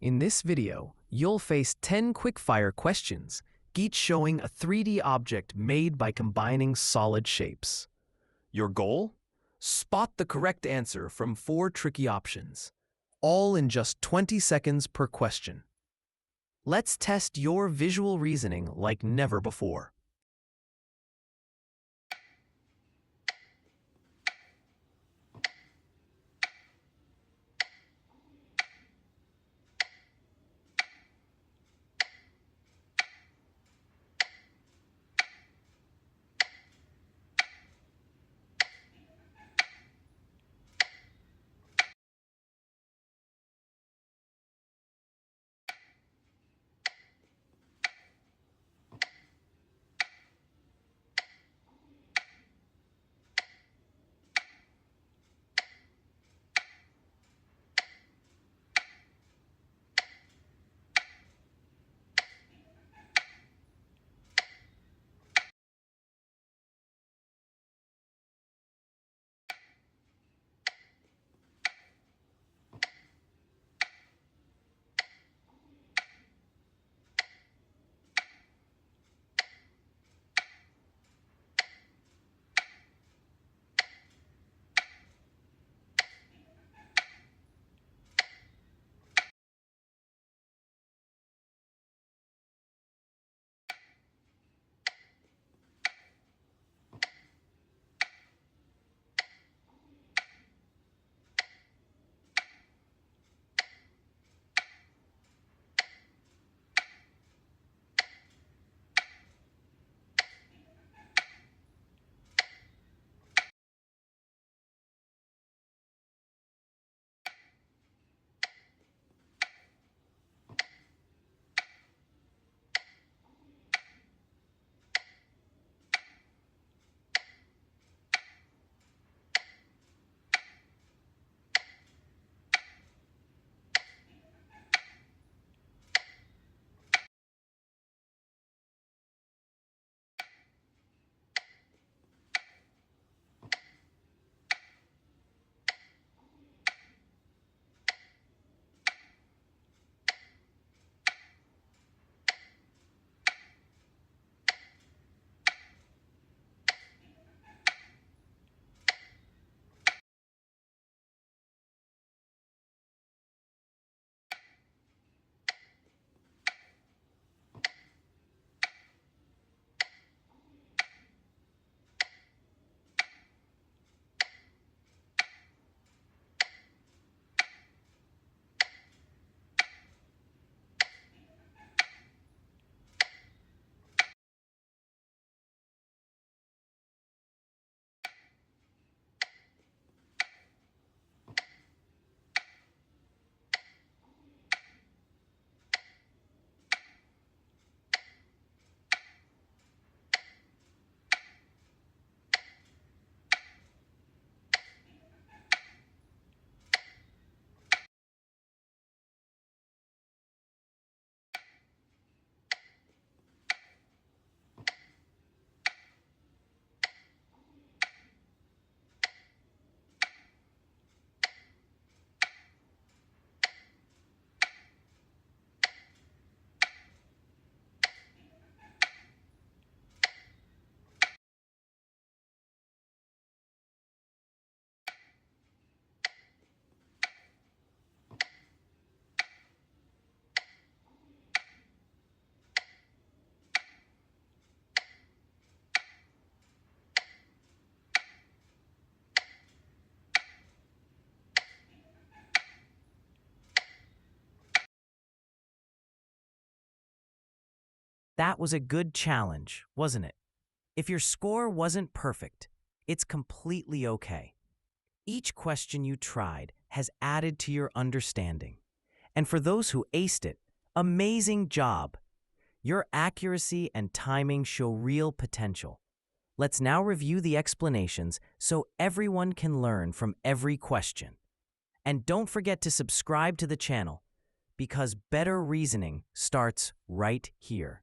In this video, you'll face 10 quick-fire questions, each showing a 3D object made by combining solid shapes. Your goal? Spot the correct answer from 4 tricky options, all in just 20 seconds per question. Let's test your visual reasoning like never before. That was a good challenge, wasn't it? If your score wasn't perfect, it's completely okay. Each question you tried has added to your understanding. And for those who aced it, amazing job! Your accuracy and timing show real potential. Let's now review the explanations so everyone can learn from every question. And don't forget to subscribe to the channel because better reasoning starts right here.